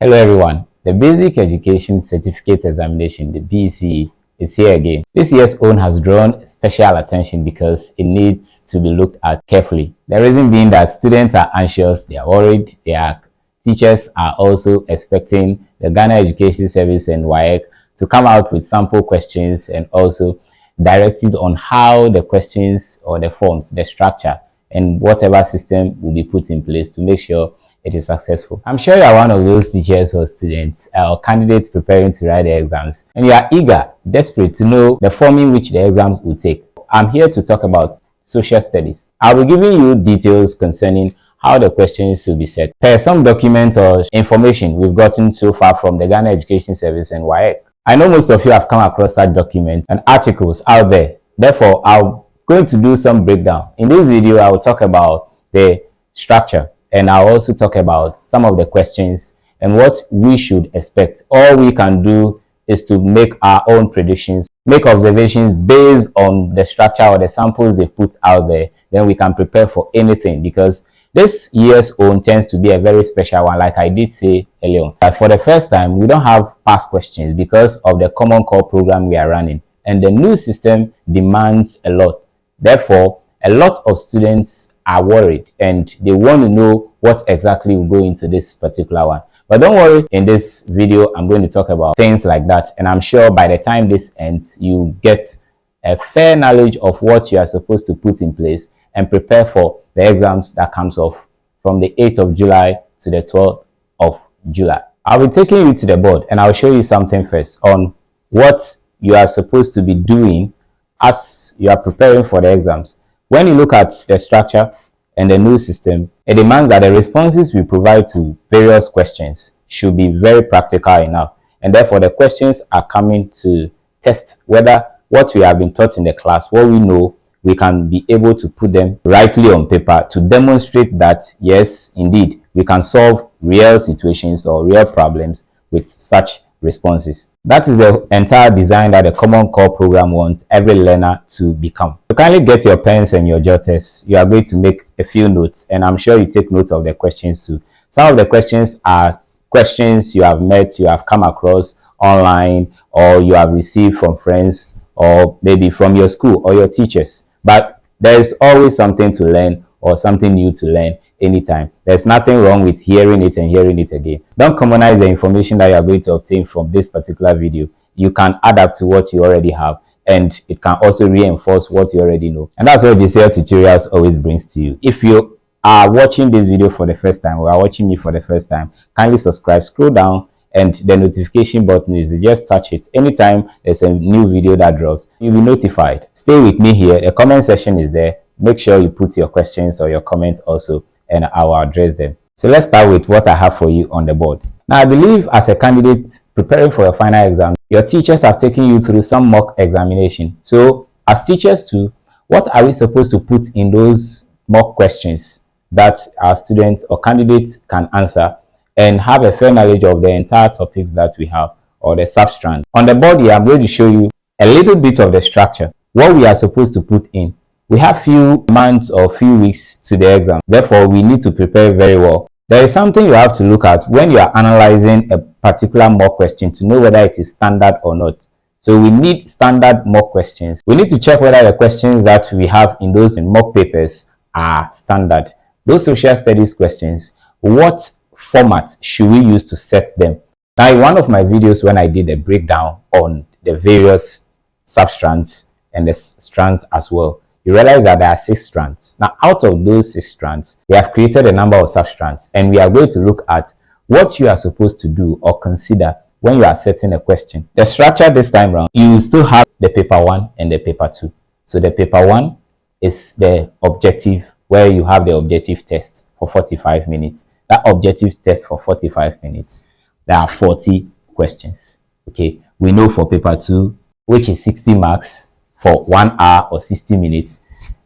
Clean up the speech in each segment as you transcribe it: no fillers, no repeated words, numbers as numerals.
Hello everyone, the Basic Education Certificate Examination, the BECE, is here again. This year's own has drawn special attention because it needs to be looked at carefully. The reason being that students are anxious, they are worried, their teachers are also expecting the Ghana Education Service and WAEC to come out with sample questions and also directed on how the questions or the forms, the structure, and whatever system will be put in place to make sure it is successful. I'm sure you are one of those teachers or students or candidates preparing to write the exams, and you are eager, desperate to know the form in which the exams will take. I'm here to talk about social studies. I'll be giving you details concerning how the questions will be set per some documents or information we've gotten so far from the Ghana Education Service and WAEC. I know most of you have come across such documents and articles out there. Therefore, I'm going to do some breakdown. In this video, I will talk about the structure, and I'll also talk about some of the questions and what we should expect. All we can do is to make our own predictions, make observations based on the structure or the samples they put out there. Then we can prepare for anything, because this year's own tends to be a very special one, like I did say earlier. But for the first time, we don't have past questions because of the common core program we are running, and the new system demands a lot. Therefore, a lot of students are worried and they want to know what exactly will go into this particular one. But don't worry, in this video, I'm going to talk about things like that. And I'm sure by the time this ends, you get a fair knowledge of what you are supposed to put in place and prepare for the exams that comes off from the 8th of July to the 12th of July. I'll be taking you to the board and I'll show you something first on what you are supposed to be doing as you are preparing for the exams. When you look at the structure and the new system, it demands that the responses we provide to various questions should be very practical enough. And therefore, the questions are coming to test whether what we have been taught in the class, what we know, we can be able to put them rightly on paper to demonstrate that, yes, indeed, we can solve real situations or real problems with such responses. That is the entire design that the Common Core program wants every learner to become. So kindly get your pens and your jotters. You are going to make a few notes, and I'm sure you take note of the questions too. Some of the questions are questions you have met, you have come across online, or you have received from friends, or maybe from your school or your teachers. But there is always something to learn or something new to learn anytime. There's nothing wrong with hearing it and hearing it again. Don't commonize the information that you are going to obtain from this particular video. You can add up to what you already have, and it can also reinforce what you already know. And that's what JCL Tutorials always brings to you. If you are watching this video for the first time or are watching me for the first time, kindly subscribe, scroll down, and the notification button is just touch it. Anytime there's a new video that drops, you'll be notified. Stay with me here. The comment section is there. Make sure you put your questions or your comments also, and I will address them. So let's start with what I have for you on the board. Now, I believe as a candidate preparing for your final exam, your teachers have taken you through some mock examination. So as teachers too, what are we supposed to put in those mock questions that our students or candidates can answer and have a fair knowledge of the entire topics that we have or the substrand? On the board here, I'm going to show you a little bit of the structure, what we are supposed to put in. We have few months or few weeks to the exam. Therefore, we need to prepare very well. There is something you have to look at when you are analyzing a particular mock question to know whether it is standard or not. So we need standard mock questions. We need to check whether the questions that we have in those mock papers are standard. Those social studies questions, what format should we use to set them? Now, in one of my videos when I did a breakdown on the various substrands and the strands as well, you realize that there are 6 strands. Now, out of those 6 strands, we have created a number of substrands, and we are going to look at what you are supposed to do or consider when you are setting a question. The structure this time around, you still have the paper 1 and the paper 2. So the paper 1 is the objective, where you have the objective test for 45 minutes. That objective test for 45 minutes, there are 40 questions. Okay, we know for paper 2, which is 60 marks, for 1 hour or 60 minutes,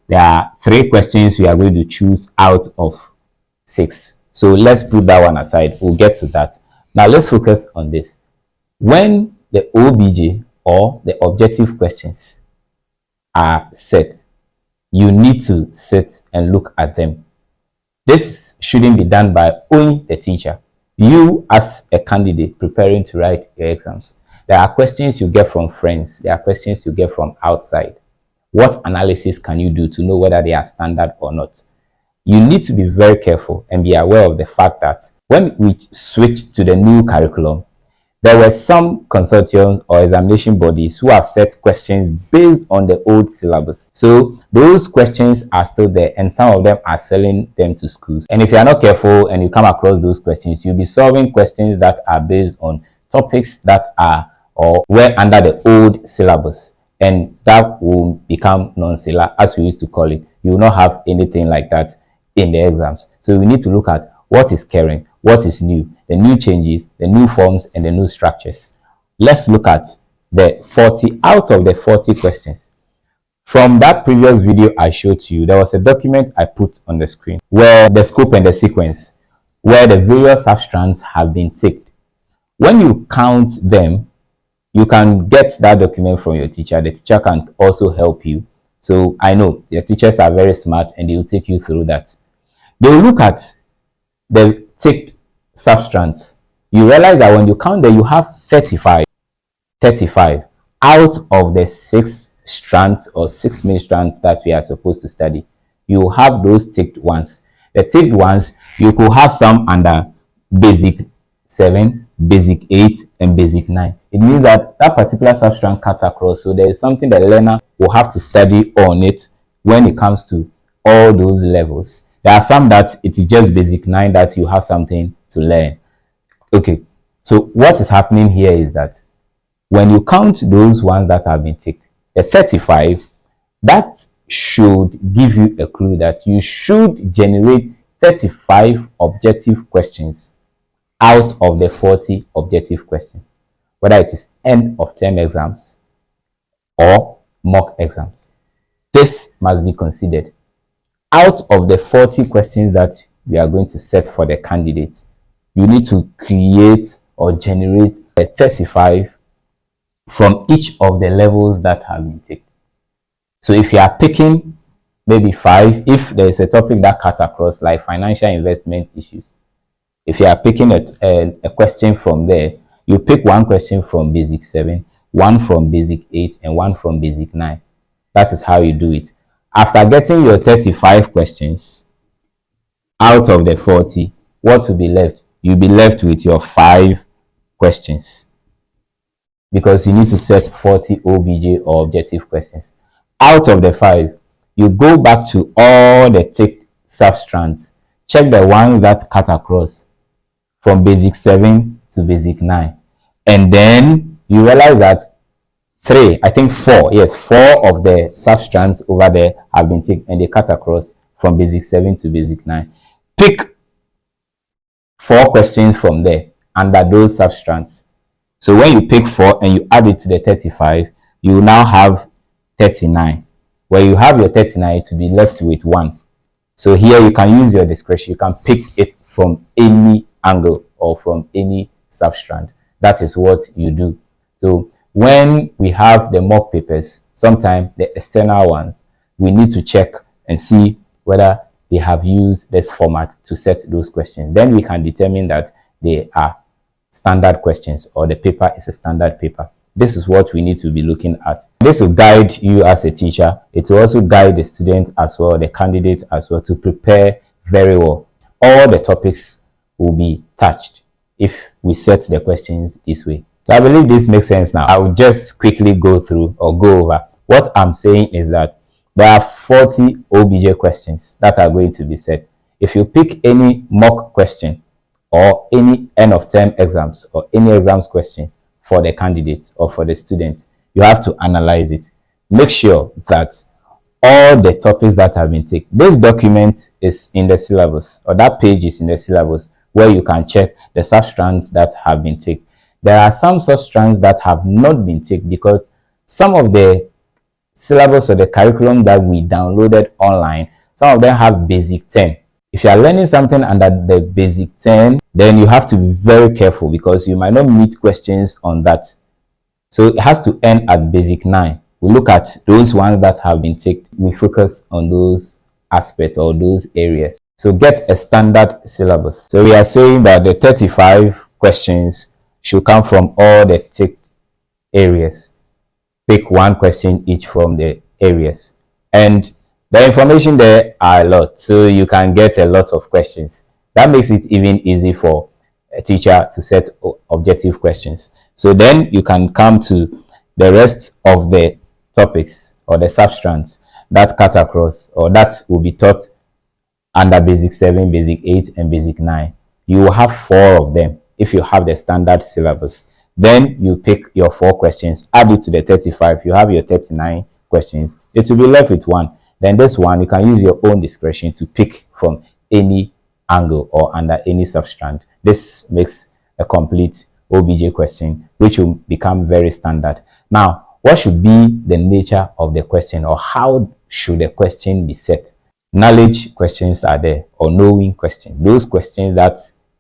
there are 3 questions we are going to choose out of 6. So let's put that one aside. We'll get to that. Now let's focus on this. When the OBJ or the objective questions are set, you need to sit and look at them. This shouldn't be done by only the teacher. You as a candidate preparing to write your exams, there are questions you get from friends, there are questions you get from outside. What analysis can you do to know whether they are standard or not? You need to be very careful and be aware of the fact that when we switch to the new curriculum, there were some consortiums or examination bodies who have set questions based on the old syllabus. So those questions are still there, and some of them are selling them to schools. And if you are not careful and you come across those questions, you'll be solving questions that are based on topics that are or were under the old syllabus, and that will become non-syllable, as we used to call it. You will not have anything like that in the exams. So we need to look at what is current, what is new, the new changes, the new forms, and the new structures. Let's look at the 40 out of the 40 questions. From that previous video I showed to you, there was a document I put on the screen where the scope and the sequence, where the various substrands have been ticked. When you count them, you can get that document from your teacher. The teacher can also help you. So I know your teachers are very smart and they will take you through that. They will look at the ticked substrands. You realize that when you count them, you have 35 out of the 6 strands or 6 main strands that we are supposed to study. You have those ticked ones. The ticked ones, you could have some under basic 7, basic 8, and basic 9. It means that that particular substrand cuts across. So there is something the learner will have to study on it when it comes to all those levels. There are some that it is just basic 9 that you have something to learn. Okay, so what is happening here is that when you count those ones that have been ticked, the 35, that should give you a clue that you should generate 35 objective questions out of the 40 objective questions, whether it is end of term exams or mock exams. This must be considered. Out of the 40 questions that we are going to set for the candidates, you need to create or generate a 35 from each of the levels that have been taken. So if you are picking maybe 5, if there is a topic that cuts across like financial investment issues, if you are picking a question from there, you pick one question from basic 7, one from basic 8, and one from basic 9. That is how you do it. After getting your 35 questions out of the 40, what will be left? You'll be left with your 5 questions, because you need to set 40 OBJ or objective questions. Out of the 5, you go back to all the ticked substrands, check the ones that cut across from basic 7 to basic 9, and then you realize that 4 of the substrands over there have been ticked and they cut across from basic 7 to basic 9. Pick 4 questions from there under those substrands. So when you pick 4 and you add it to the 35, you will now have 39. Where you have your 39, it will be left with 1. So here you can use your discretion. You can pick it from any angle or from any substrand. That is what you do. So when we have the mock papers, sometimes the external ones, we need to check and see whether they have used this format to set those questions. Then we can determine that they are standard questions or the paper is a standard paper. This is what we need to be looking at. This will guide you as a teacher. It will also guide the student as well, the candidate as well, to prepare very well. All the topics will be touched if we set the questions this way. So I believe this makes sense now. I will just quickly go through or go over. What I'm saying is that there are 40 OBJ questions that are going to be set. If you pick any mock question or any end of term exams or any exams questions for the candidates or for the students, you have to analyze it. Make sure that all the topics that have been taken, this document is in the syllabus, or that page is in the syllabus, where you can check the substrands that have been taken. There are some substrands that have not been taken because some of the syllabus or the curriculum that we downloaded online, some of them have basic 10. If you are learning something under the basic 10, then you have to be very careful because you might not meet questions on that. So it has to end at basic 9. We look at those ones that have been taken. We focus on those aspects or those areas. So get a standard syllabus. So we are saying that the 35 questions should come from all the ticked areas. Pick one question each from the areas. And the information there are a lot, so you can get a lot of questions. That makes it even easy for a teacher to set objective questions. So then you can come to the rest of the topics or the substrands that cut across or that will be taught under basic 7, basic 8, and basic 9. You will have 4 of them if you have the standard syllabus. Then you pick your 4 questions, add it to the 35. You have your 39 questions. It will be left with 1. Then this one, you can use your own discretion to pick from any angle or under any substrand. This makes a complete OBJ question, which will become very standard. Now, what should be the nature of the question, or how should the question be set? Knowledge questions are there, or knowing questions. Those questions that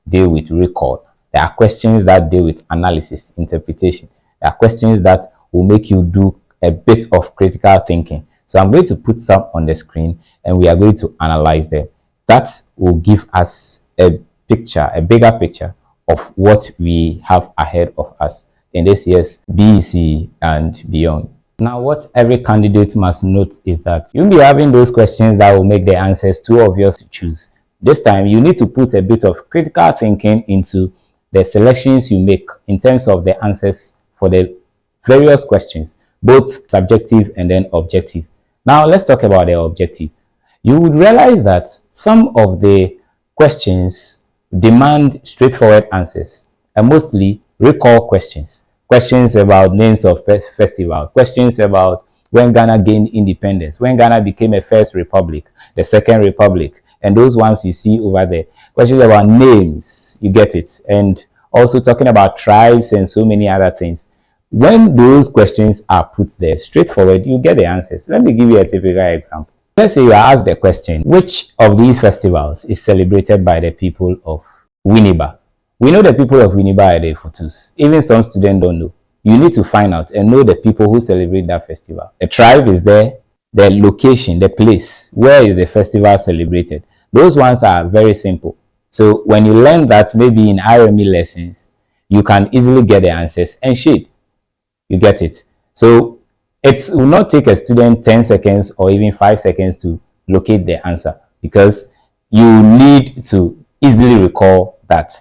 deal with recall. There are questions that deal with analysis, interpretation. There are questions that will make you do a bit of critical thinking. So I'm going to put some on the screen and we are going to analyze them. That will give us a picture, a bigger picture of what we have ahead of us in this year's BECE and beyond. Now, what every candidate must note is that you'll be having those questions that will make the answers too obvious to choose. This time, you need to put a bit of critical thinking into the selections you make in terms of the answers for the various questions, both subjective and then objective. Now, let's talk about the objective. You would realize that some of the questions demand straightforward answers and mostly recall questions. Questions about names of festivals, questions about when Ghana gained independence, when Ghana became a first republic, the second republic, and those ones you see over there. Questions about names, you get it, and also talking about tribes and so many other things. When those questions are put there straightforward, you get the answers. Let me give you a typical example. Let's say you are asked the question, which of these festivals is celebrated by the people of Winneba? We know the people of Winneba are the Futus. Even some students don't know. You need to find out and know the people who celebrate that festival. The tribe is there, the location, the place, where is the festival celebrated. Those ones are very simple. So when you learn that, maybe in RME lessons, you can easily get the answers and shade. You get it. So it will not take a student 10 seconds or even 5 seconds to locate the answer, because you need to easily recall that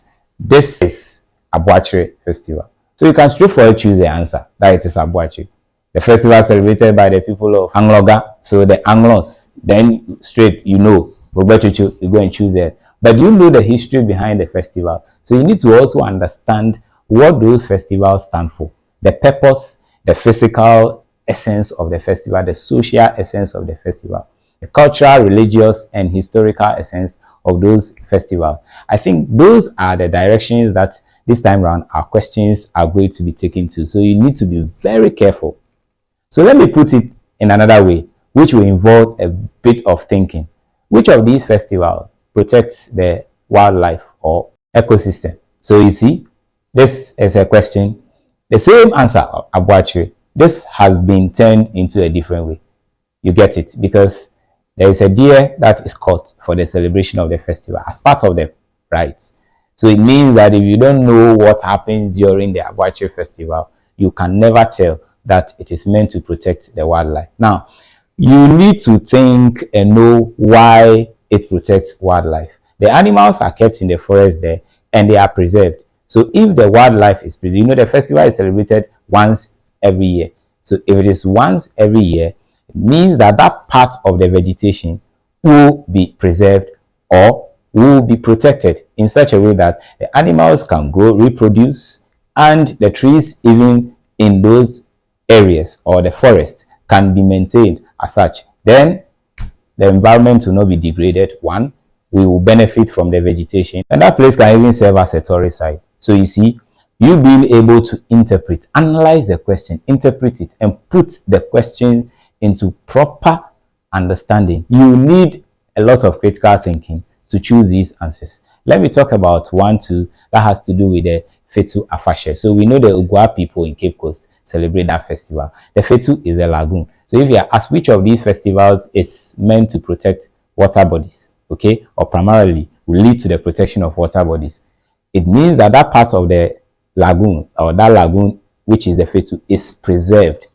this is Abuachire Festival. So you can straightforwardly choose the answer that it is Abuachire. The festival celebrated by the people of Angloga, so the Anglos. Then straight, you know, you go and choose that. But you know the history behind the festival. So you need to also understand what those festivals stand for. The purpose, the physical essence of the festival, the social essence of the festival, the cultural, religious, and historical essence of those festivals. I think those are the directions that this time around our questions are going to be taken to. So you need to be very careful. So let me put it in another way, which will involve a bit of thinking. Which of these festivals protects the wildlife or ecosystem? So you see, this is a question. The same answer, Abuachire, this has been turned into a different way. You get it, because there is a deer that is caught for the celebration of the festival as part of the rites. So it means that if you don't know what happens during the Abuachire festival, you can never tell that it is meant to protect the wildlife. Now, you need to think and know why it protects wildlife. The animals are kept in the forest there and they are preserved. So if the wildlife is preserved, you know the festival is celebrated once every year. So if it is once every year, it means that that part of the vegetation will be preserved or will be protected in such a way that the animals can grow, reproduce, and the trees even in those areas or the forest can be maintained as such. Then the environment will not be degraded. One, we will benefit from the vegetation, and that place can even serve as a tourist site. So you see, you being able to interpret, analyze the question, interpret it, and put the question into proper understanding. You need a lot of critical thinking to choose these answers. Let me talk about one, two, that has to do with the Fetu Afashe. So we know the Ugwa people in Cape Coast celebrate that festival. The Fetu is a lagoon. So if you are asked which of these festivals is meant to protect water bodies, okay, or primarily will lead to the protection of water bodies. It means that that part of the lagoon, or that lagoon which is the fetu, is preserved.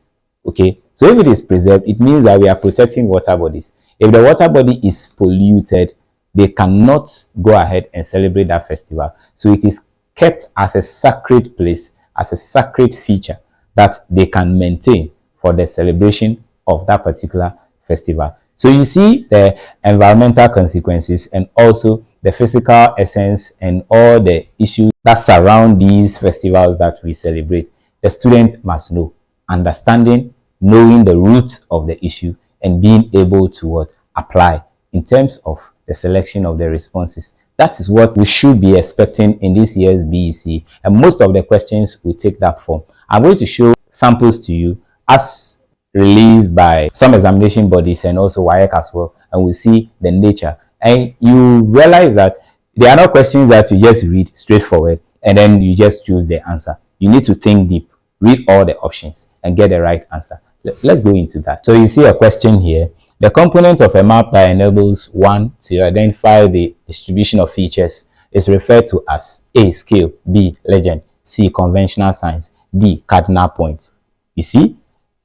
Okay, so if it is preserved, it means that we are protecting water bodies. If the water body is polluted, they cannot go ahead and celebrate that festival. So it is kept as a sacred place, as a sacred feature that they can maintain for the celebration of that particular festival. So you see the environmental consequences and also the physical essence and all the issues that surround these festivals that we celebrate. The student must know. Understanding, knowing the roots of the issue, and being able to what? Apply in terms of the selection of the responses. That is what we should be expecting in this year's BECE, and most of the questions will take that form. I'm going to show samples to you as released by some examination bodies and also WAEC as well, and we'll see the nature. And you realize that they are not questions that you just read straightforward and then you just choose the answer. You need to think deep, read all the options, and get the right answer. Let's go into that. So you see a question here. The component of a map that enables one to identify the distribution of features is referred to as A, scale, B, legend, C, conventional signs, D, cardinal point. You see,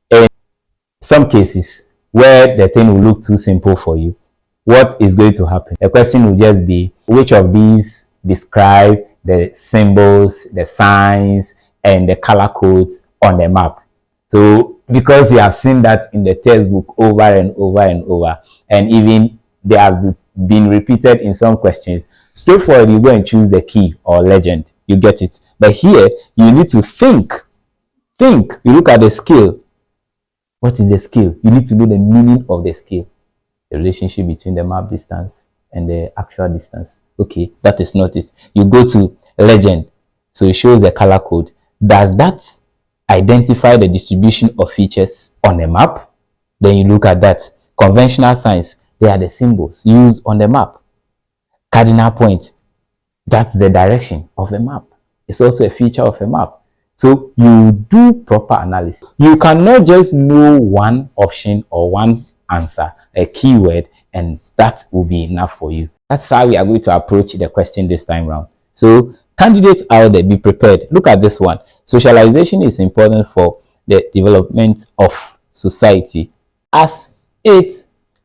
in some cases where the thing will look too simple for you, what is going to happen? The question will just be, which of these describe the symbols, the signs, and the color codes on the map? So because you have seen that in the textbook over and over and over, and even they have been repeated in some questions, straightforward, you go and choose the key or legend. You get it. But here, you need to think. Think. You look at the scale. What is the scale? You need to know the meaning of the scale. The relationship between the map distance and the actual distance. Okay, that is not it. You go to legend. So it shows the color code. Does that identify the distribution of features on a map? Then you look at that. Conventional signs, they are the symbols used on the map. Cardinal point, that's the direction of a map. It's also a feature of a map. So you do proper analysis. You cannot just know one option or one answer, a keyword, and that will be enough for you. That's how we are going to approach the question this time round. So candidates out there, be prepared. Look at this one. Socialization is important for the development of society as it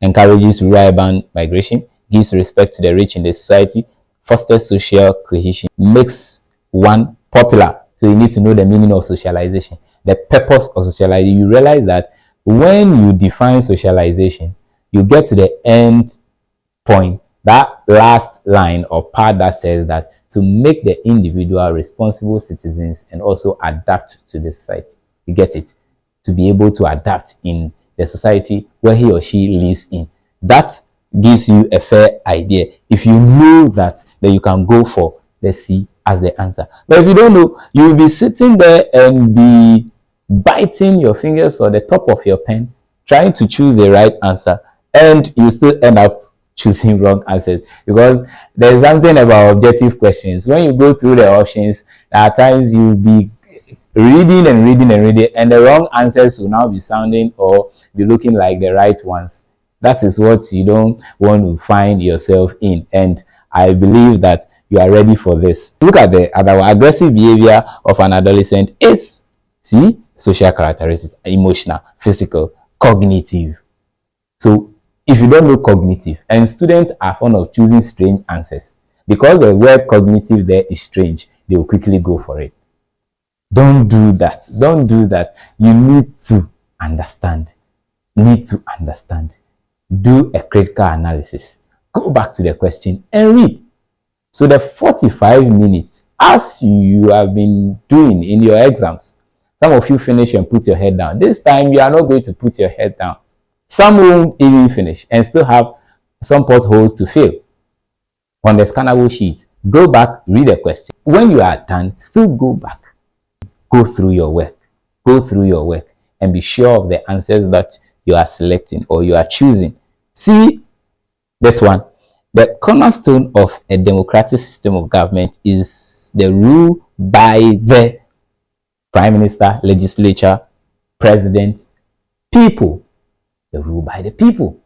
encourages rural urban migration, gives respect to the rich in the society, fosters social cohesion, makes one popular. So you need to know the meaning of socialization, the purpose of socialization. You realize that when you define socialization, you get to the end point, that last line or part that says that to make the individual responsible citizens and also adapt to the society. You get it? To be able to adapt in the society where he or she lives in. That gives you a fair idea. If you know that, then you can go for the C as the answer. But if you don't know, you will be sitting there and be biting your fingers or the top of your pen, trying to choose the right answer, and you still end up choosing wrong answers, because there's something about objective questions. When you go through the options, at times you'll be reading and reading and reading, and the wrong answers will now be sounding or be looking like the right ones. That is what you don't want to find yourself in, and I believe that you are ready for this. Look at the other one. Aggressive behavior of an adolescent is, see, social characteristics, emotional, physical, cognitive. So if you don't know cognitive, and students are fond of choosing strange answers, because the word cognitive there is strange, they will quickly go for it. Don't do that. Don't do that. You need to understand. Need to understand. Do a critical analysis. Go back to the question and read. So the 45 minutes, as you have been doing in your exams, some of you finish and put your head down. This time you are not going to put your head down. Some won't even finish and still have some potholes to fill on the scannable sheet. Go back, read the question. When you are done, still go back. Go through your work. Go through your work and be sure of the answers that you are selecting or you are choosing. See this one. The cornerstone of a democratic system of government is the rule by the Prime Minister, legislature, president, people. The rule by the people.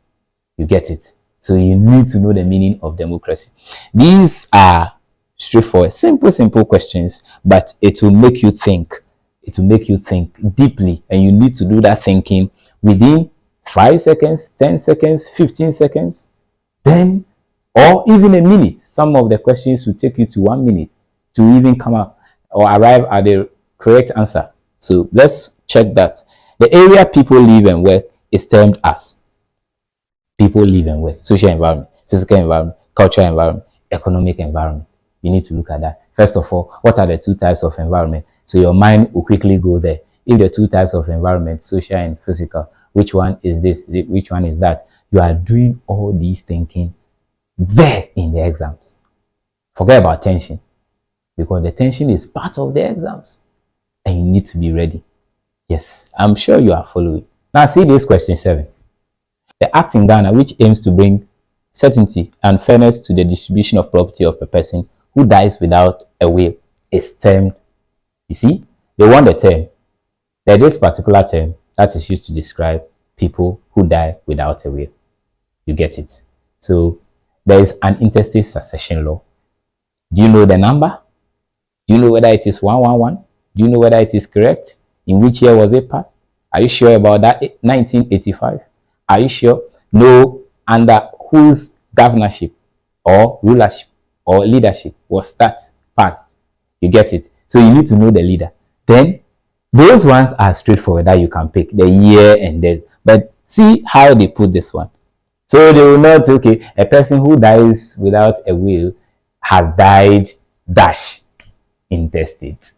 You get it? So you need to know the meaning of democracy. These are straightforward, simple questions, but it will make you think. It will make you think deeply, and you need to do that thinking within 5 seconds, 10 seconds, 15 seconds, then, or even a minute. Some of the questions will take you to 1 minute to even come up or arrive at the correct answer. So let's check that. The area people live and work is termed as people live and work, social environment, physical environment, cultural environment, economic environment. You need to look at that. First of all, what are the two types of environment? So your mind will quickly go there. If the two types of environment, social and physical, which one is this, which one is that? You are doing all these thinking there in the exams. Forget about tension, because the tension is part of the exams and you need to be ready. Yes, I'm sure you are following. Now see this question 7. The Act in Ghana, which aims to bring certainty and fairness to the distribution of property of a person who dies without a will, is termed, you see, they want the term. There's this particular term that is used to describe people who die without a will. You get it? So there is an intestate succession law. Do you know the number? Do you know whether it is 111? Do you know whether it is correct? In which year was it passed? Are you sure about that? 1985. Are you sure? No, under whose governorship or rulership or leadership was that passed? You get it? So you need to know the leader. Then those ones are straightforward that you can pick the year and then. But see how they put this one. So they will not, okay, a person who dies without a will has died dash intestate.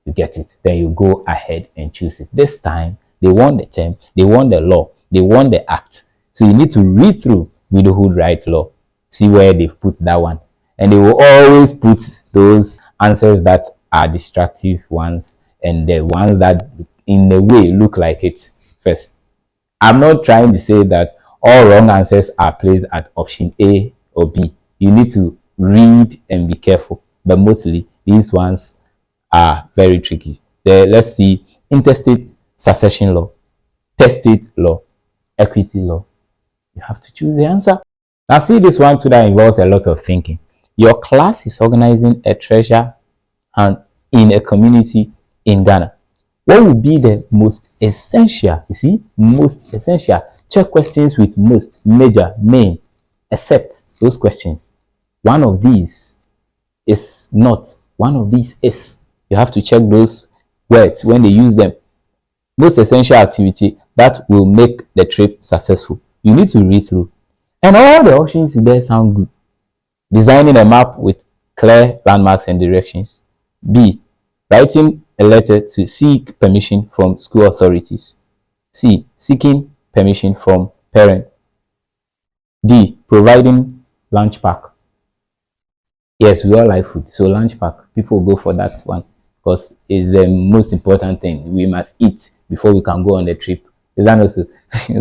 You get it? Then you go ahead and choose it. This time, they want the term, they want the law, they want the act. So you need to read through widowhood rights law, see where they've put that one. And they will always put those answers that are destructive ones and the ones that in a way look like it first. I'm not trying to say that all wrong answers are placed at option A or B. You need to read and be careful. But mostly, these ones are very tricky. Let's see, intestate succession law, testate law, equity law. You have to choose the answer. Now see this one too that involves a lot of thinking. Your class is organizing a treasure hunt in a community in Ghana. What would be the most essential? You see, most essential. Check questions with most, major, main, except those questions. One of these is not. One of these is. You have to check those words when they use them. Most essential activity that will make the trip successful. You need to read through. And all the options there sound good. Designing a map with clear landmarks and directions. B. Writing a letter to seek permission from school authorities. C. Seeking permission from parent. D. Providing lunch pack. Yes, we all like food, so lunch pack. People go for that one because it's the most important thing. We must eat before we can go on the trip. Is that also?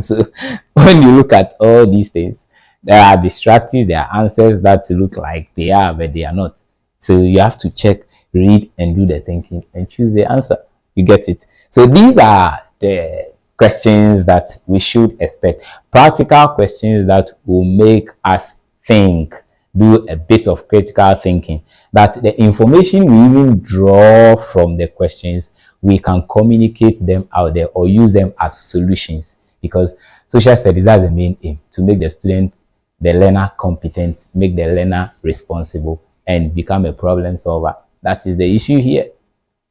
So when you look at all these things, there are distractions, there are answers that look like they are, but they are not. So you have to check, read, and do the thinking and choose the answer. You get it? So these are the questions that we should expect. Practical questions that will make us think, do a bit of critical thinking, that the information we even draw from the questions, we can communicate them out there or use them as solutions, because social studies, that's the main aim, to make the student, the learner competent, make the learner responsible, and become a problem solver. That is the issue here.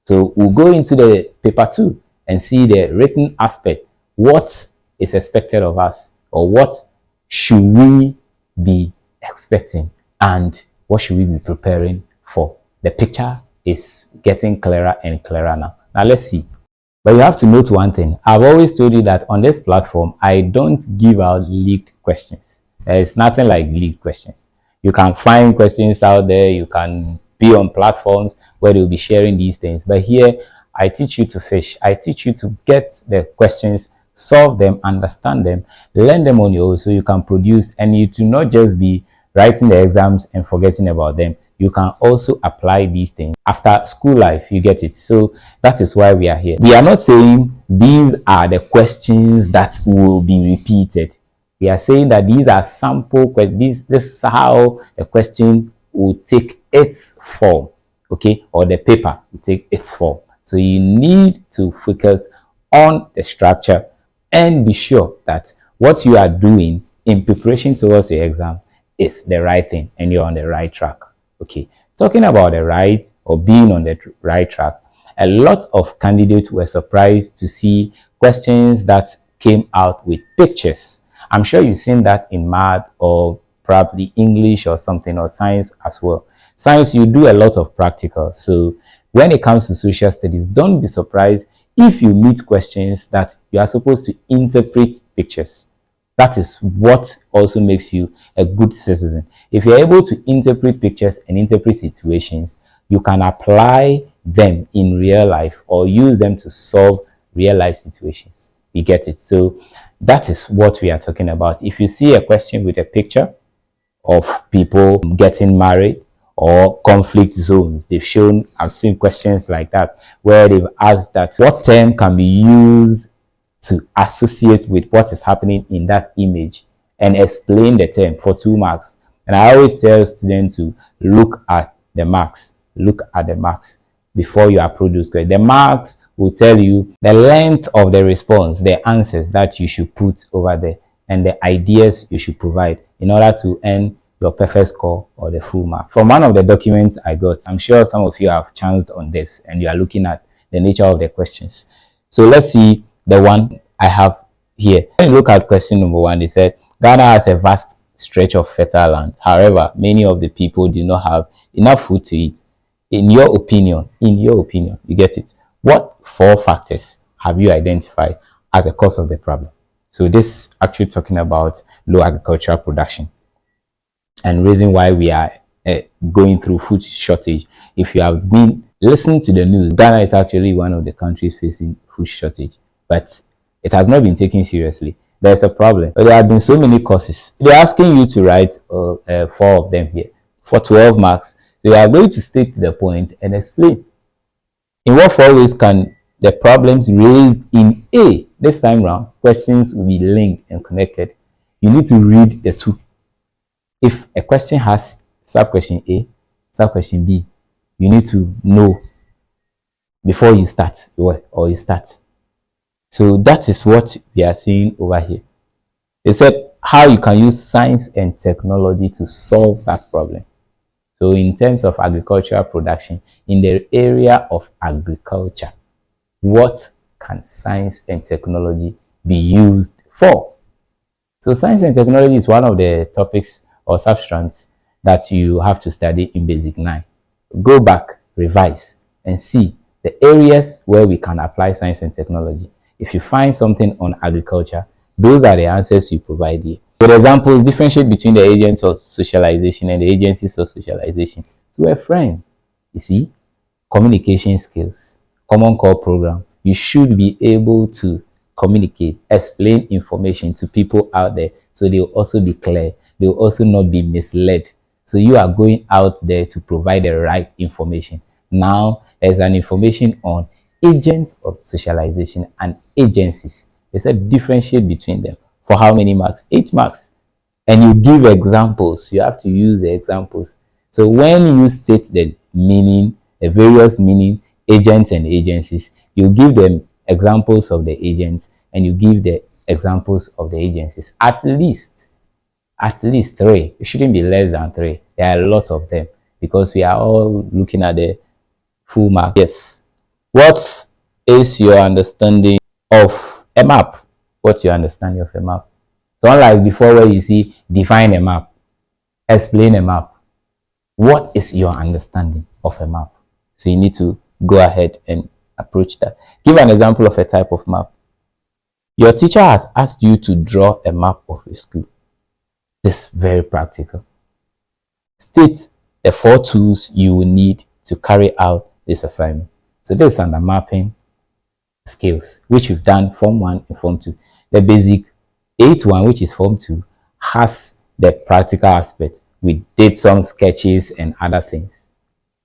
So we'll go into the paper 2 and see the written aspect. What is expected of us, or what should we be expecting, and what should we be preparing for? The picture is getting clearer and clearer now. Now let's see. But you have to note one thing. I've always told you that on this platform, I don't give out leaked questions. There is nothing like leaked questions. You can find questions out there. You can be on platforms where they'll be sharing these things. But here, I teach you to fish. I teach you to get the questions, solve them, understand them, learn them on your own so you can produce, and you do not just be writing the exams and forgetting about them. You can also apply these things after school life. You get it? So that is why we are here. We are not saying these are the questions that will be repeated. We are saying that these are sample questions. This is how a question will take its form, okay, or the paper will take its form. So you need to focus on the structure and be sure that what you are doing in preparation towards your exam is the right thing and you're on the right track. Okay, talking about the right or being on the right track, a lot of candidates were surprised to see questions that came out with pictures. I'm sure you've seen that in math or probably English or something, or science as well. Science, you do a lot of practical. So when it comes to social studies, don't be surprised if you meet questions that you are supposed to interpret pictures. That is what also makes you a good citizen. If you're able to interpret pictures and interpret situations, you can apply them in real life or use them to solve real life situations. You get it? So that is what we are talking about. If you see a question with a picture of people getting married or conflict zones, they've shown, I've seen questions like that where they've asked that what term can be used to associate with what is happening in that image and explain the term for 2 marks. And I always tell students to look at the marks. Look at the marks before you approach those questions. The marks will tell you the length of the response, the answers that you should put over there, and the ideas you should provide in order to earn your perfect score or the full mark. From one of the documents I got, I'm sure some of you have chanced on this and you are looking at the nature of the questions. So let's see the one I have here. When you look at question number 1, they said Ghana has a vast stretch of fertile land. However, many of the people do not have enough food to eat. In your opinion, you get it, what 4 factors have you identified as a cause of the problem? So this actually talking about low agricultural production and reason why we are going through food shortage. If you have been listening to the news, Ghana is actually one of the countries facing food shortage, but it has not been taken seriously. There's a problem. But there have been so many causes. They're asking you to write 4 of them here for 12 marks. So you are going to stick to the point and explain. In what 4 ways can the problems raised in A, this time round, questions will be linked and connected. You need to read the 2. If a question has sub-question A, sub-question B, you need to know before you start or you start. So that is what we are seeing over here. They said how you can use science and technology to solve that problem. So in terms of agricultural production, in the area of agriculture, what can science and technology be used for? So science and technology is one of the topics or substrands that you have to study in Basic 9. Go back, revise, and see the areas where we can apply science and technology. If you find something on agriculture, those are the answers you provide here. For example, differentiate between the agents of socialization and the agencies of socialization. To a friend, you see, communication skills, common core program. You should be able to communicate, explain information to people out there so they will also be clear. They will also not be misled. So you are going out there to provide the right information. Now, there's an information on agents of socialization and agencies. They said differentiate between them. For how many marks? 8 marks. And you give examples. You have to use the examples. So when you state the meaning, the various meaning, agents and agencies, you give them examples of the agents and you give the examples of the agencies. At least 3. It shouldn't be less than 3. There are a lot of them because we are all looking at the full mark. Yes. What is your understanding of a map? What's your understanding of a map? So unlike before where you see define a map, explain a map, what is your understanding of a map? So you need to go ahead and approach that. Give an example of a type of map. Your teacher has asked you to draw a map of a school. This is very practical. State the 4 tools you will need to carry out this assignment. So this is under mapping skills, which we've done Form 1 and Form 2. The basic 8-1, which is Form 2, has the practical aspect. We did some sketches and other things.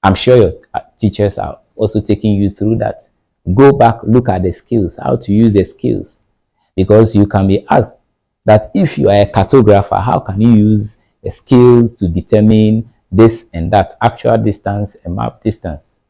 I'm sure your teachers are also taking you through that. Go back, look at the skills, how to use the skills. Because you can be asked that if you are a cartographer, how can you use a skills to determine this and that, actual distance and map distance?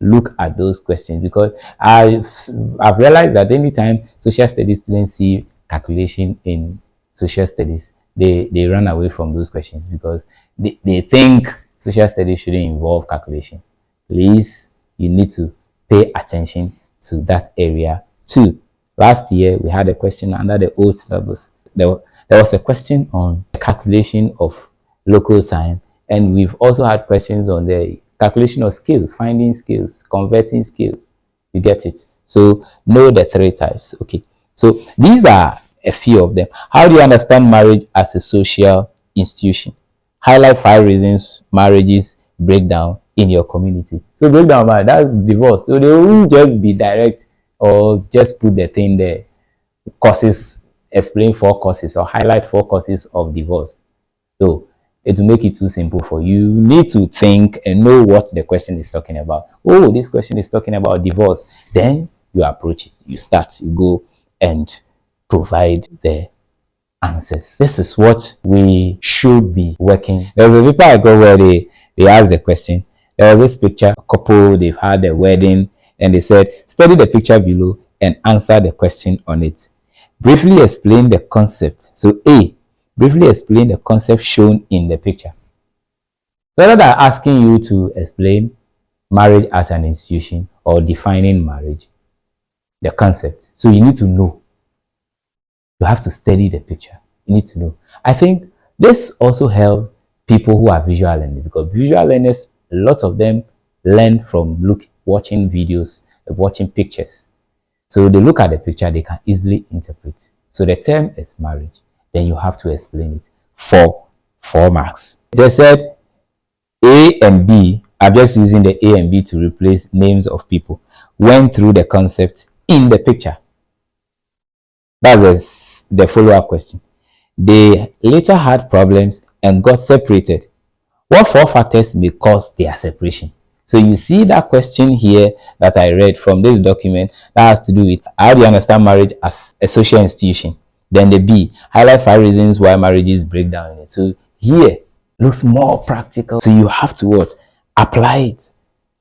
Look at those questions, because I've realized that anytime social studies students see calculation in social studies, they run away from those questions because they think social studies shouldn't involve calculation. Please, you need to pay attention to that area too. Last year we had a question under the old syllabus. There was a question on the calculation of local time, and we've also had questions on the calculation of skills, finding skills, converting skills. You get it? So know the three types. Okay. So these are a few of them. How do you understand marriage as a social institution? Highlight 5 reasons marriages break down in your community. So breakdown, that's divorce. So they won't just be direct or just put the thing there. Causes, explain 4 causes or highlight 4 causes of divorce. So it will make it too simple for you. You need to think and know what the question is talking about. Oh, this question is talking about divorce. Then you approach it. You start. You go and provide the answers. This is what we should be working. There was a paper I got where they asked the question. There was this picture, a couple, they've had a wedding, and they said, study the picture below and answer the question on it. Briefly explain the concept. So A, briefly explain the concept shown in the picture. So rather than asking you to explain marriage as an institution or defining marriage, the concept. So you need to know. You have to study the picture. You need to know. I think this also helps people who are visual learners, because visual learners, a lot of them learn from watching videos, watching pictures. So they look at the picture, they can easily interpret. So the term is marriage. Then you have to explain it for 4 marks. They said A and B, I'm just using the A and B to replace names of people, went through the concept in the picture. That's the follow-up question. They later had problems and got separated. What 4 factors may cause their separation? So you see that question here that I read from this document that has to do with how do you understand marriage as a social institution? Then the B, highlight 5 reasons why marriages break down in it. So here looks more practical. So you have to what? Apply it.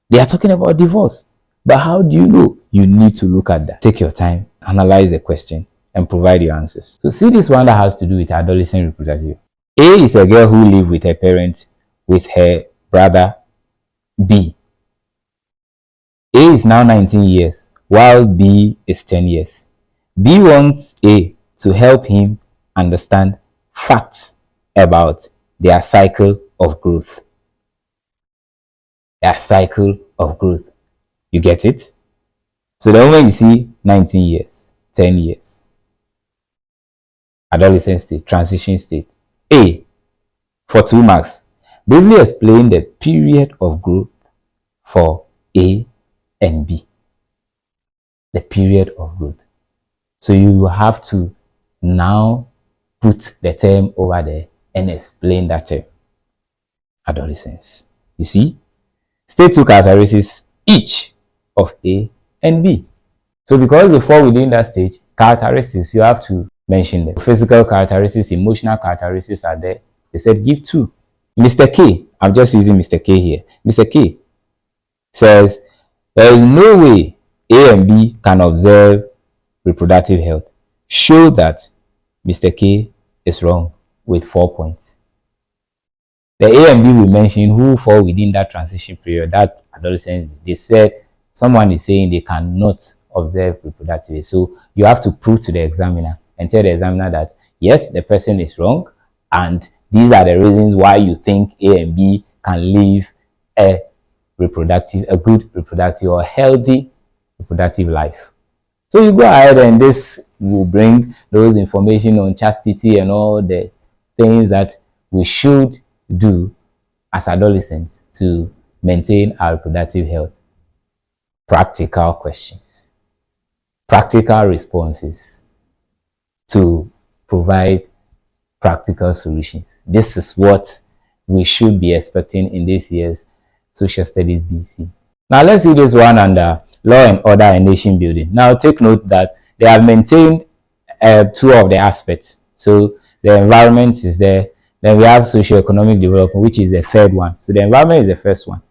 They are talking about divorce. But how do you know? You need to look at that. Take your time, analyze the question, and provide your answers. So see this one that has to do with adolescent reproductive. A is a girl who lives with her parents with her brother B. A is now 19 years while B is 10 years. B wants A to help him understand facts about their cycle of growth. Their cycle of growth. You get it? So the moment you see 19 years, 10 years, adolescent state, transition state. A, for 2 marks, briefly explain the period of growth for A and B. The period of growth. So you have to now put the term over there and explain that term. Adolescence. You see? State 2 characteristics each of A and B. So because they fall within that stage, characteristics, you have to mention them. Physical characteristics, emotional characteristics are there. They said give 2. Mr. K, I'm just using Mr. K here. Mr. K says there is no way A and B can observe reproductive health. Show that Mr. K is wrong with 4 points. The A and B we mentioned who fall within that transition period, that adolescent, they said someone is saying they cannot observe reproductively. So you have to prove to the examiner and tell the examiner that yes, the person is wrong, and these are the reasons why you think A and B can live a good reproductive or healthy reproductive life. So you go ahead and this will bring those information on chastity and all the things that we should do as adolescents to maintain our reproductive health. Practical questions, practical responses to provide practical solutions. This is what we should be expecting in this year's Social Studies BC. Now let's see this one under Law and Order and Nation Building. Now take note that they have maintained 2 of the aspects. So the environment is there. Then we have socio-economic development, which is the third one. So the environment is the first one.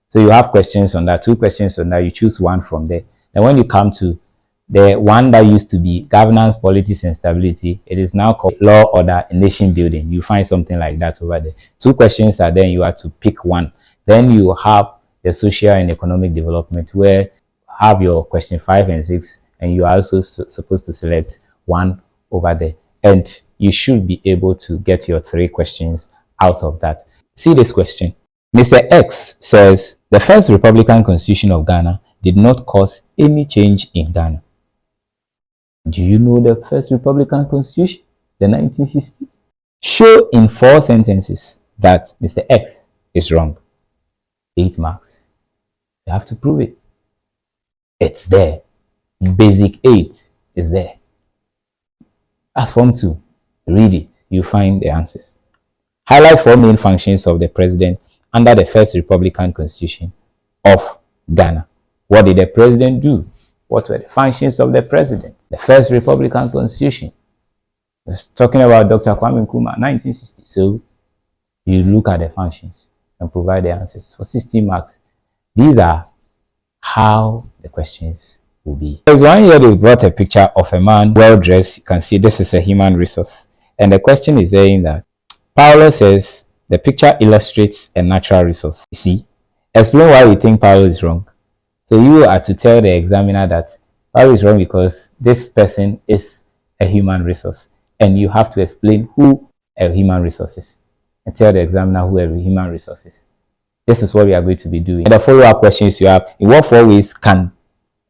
So you have questions on that, 2 questions on that. You choose one from there. And when you come to the one that used to be governance, politics, and stability, it is now called law, order, and nation building. You find something like that over there. 2 questions are there. You have to pick one. Then you have the social and economic development, where you have your question 5 and 6, and you are also supposed to select one over there. And you should be able to get your 3 questions out of that. See this question. Mr. X says the first Republican Constitution of Ghana did not cause any change in Ghana. Do you know the first Republican Constitution, the 1960? Show in 4 sentences that Mr. X is wrong. 8 marks. You have to prove it. It's there. Basic 8 is there. That's Form 2. Read it. You find the answers. Highlight 4 main functions of the president under the first Republican Constitution of Ghana. What did the president do? What were the functions of the president? The first Republican Constitution. It's talking about Dr. Kwame Nkrumah, 1960. So you look at the functions and provide the answers for 60 marks. These are how the questions will be. There's one here they brought a picture of a man well dressed. You can see this is a human resource. And the question is saying that Paulo says the picture illustrates a natural resource. You see, explain why you think Paulo is wrong. So you are to tell the examiner that Paulo is wrong because this person is a human resource. And you have to explain who a human resource is and tell the examiner who a human resource is. This is what we are going to be doing. And the follow-up questions you have, in what 4 ways can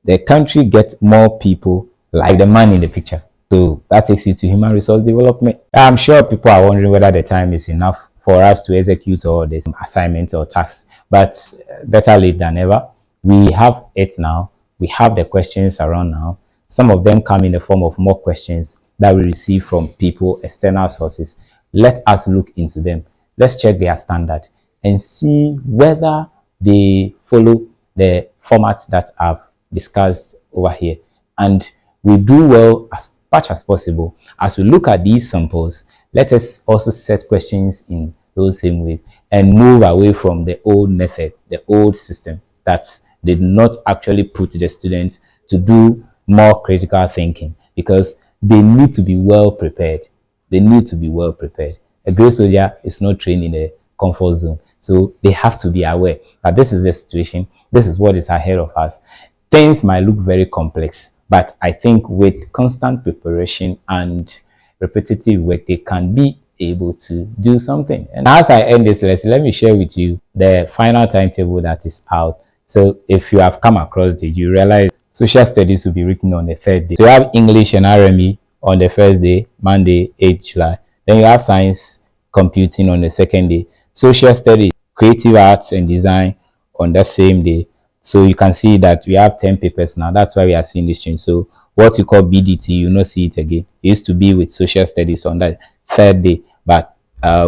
the country get more people like the man in the picture? So that takes you to human resource development. I'm sure people are wondering whether the time is enough for us to execute all this assignment or tasks, but better late than never. We have it now. We have the questions around now. Some of them come in the form of mock questions that we receive from people, external sources. Let us look into them. Let's check their standard and see whether they follow the formats that I've discussed over here. And we do well as much as possible. As we look at these samples, let us also set questions in those same way and move away from the old method, the old system that did not actually put the students to do more critical thinking, because they need to be well prepared. They need to be well prepared. A great soldier is not trained in a comfort zone. So they have to be aware that this is the situation. This is what is ahead of us. Things might look very complex, but I think with constant preparation and repetitive work, they can be able to do something. And as I end this lesson, let me share with you the final timetable that is out. So if you have come across it, you realize social studies will be written on the 3rd day. So you have English and RME on the 1st day, Monday, 8th July. Then you have science computing on the 2nd day. Social studies, creative arts and design on the same day. So you can see that we have 10 papers now. That's why we are seeing this change. So what you call BDT, you not see it again. It used to be with social studies on that 3rd day, but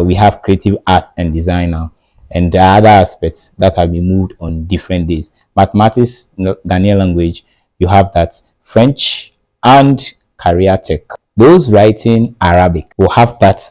we have creative art and design now. And the other aspects that have been moved on different days. Mathematics, Ghanaian language, you have that. French and career tech. Those writing Arabic will have that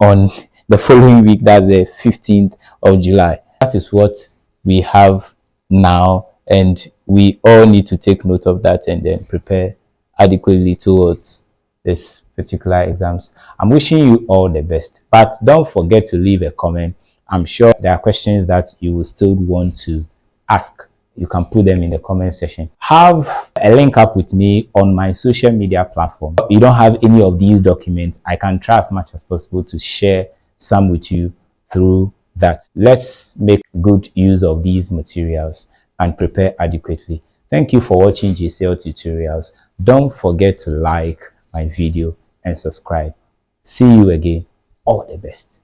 on the following week. That's the 15th of July. That is what we have now, and we all need to take note of that and then prepare adequately towards this particular exams. I'm wishing you all the best, but don't forget to leave a comment. I'm sure there are questions that you will still want to ask. You can put them in the comment section. Have a link up with me on my social media platform. If you don't have any of these documents, I can try as much as possible to share some with you through that. Let's make good use of these materials and prepare adequately. Thank you for watching GCL tutorials. Don't forget to like my video and subscribe. See you again. All the best.